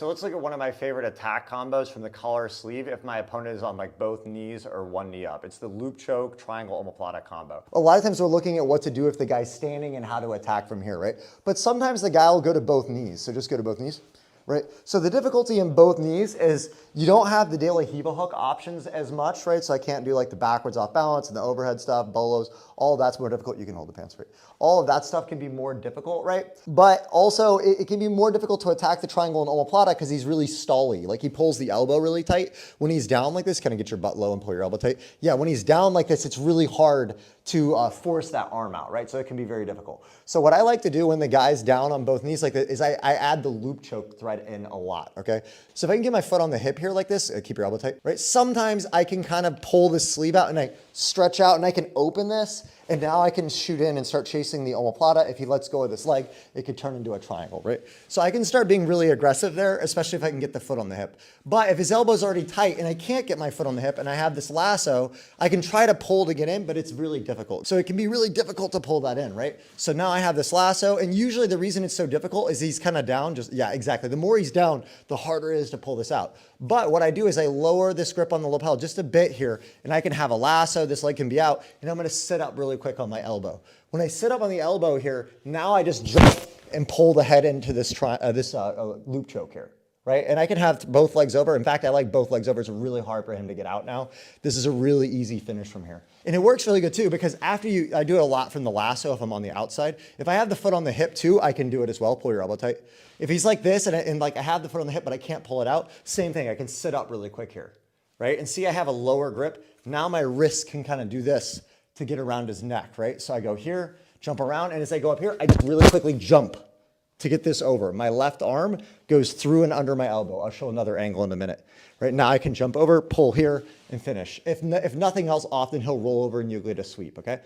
So let's look at one of my favorite attack combos from the collar sleeve if my opponent is on like both knees or one knee up. It's the loop choke triangle omoplata combo. A lot of times we're looking at what to do if the guy's standing and how to attack from here, right? But sometimes the guy will go to both knees. So just go to both knees. Right? So the difficulty in both knees is you don't have the De La Riva hook options as much, right? So I can't do like the backwards off balance and the overhead stuff, bolos, all of that's more difficult. You can hold the pants free. All of that stuff can be more difficult, right? But also it can be more difficult to attack the triangle in omoplata because he's really stally. Like he pulls the elbow really tight. When he's down like this, kind of get your butt low and pull your elbow tight. Yeah, when he's down like this, it's really hard to force that arm out, right? So it can be very difficult. So what I like to do when the guy's down on both knees like this is I add the loop choke thread in a lot, okay? So if I can get my foot on the hip here like this, keep your elbow tight, right? Sometimes I can kind of pull this sleeve out and I stretch out and I can open this and now I can shoot in and start chasing the omoplata. If he lets go of this leg, it could turn into a triangle, right? So I can start being really aggressive there, especially if I can get the foot on the hip. But if his elbow's already tight and I can't get my foot on the hip and I have this lasso, I can try to pull to get in, but it's really difficult. So it can be really difficult to pull that in, right? So now I have this lasso, and usually the reason it's so difficult is he's kind of down, yeah, exactly. The more he's down, the harder it is to pull this out. But what I do is I lower this grip on the lapel just a bit here, and I can have a lasso, this leg can be out, and I'm gonna sit up really quick on my elbow. When I sit up on the elbow here, now I just jump and pull the head into this loop choke here. Right? And I can have both legs over. In fact, I like both legs over. It's really hard for him to get out now. This is a really easy finish from here. And it works really good too, because after I do it a lot from the lasso if I'm on the outside. If I have the foot on the hip too, I can do it as well. Pull your elbow tight. If he's like this and like I have the foot on the hip, but I can't pull it out, same thing. I can sit up really quick here, right? And see, I have a lower grip. Now my wrist can kind of do this to get around his neck, right? So I go here, jump around, and as I go up here, I just really quickly jump to get this over. My left arm goes through and under my elbow. I'll show another angle in a minute. Right now I can jump over, pull here, and finish. If nothing else, often he'll roll over and you'll get a sweep, okay?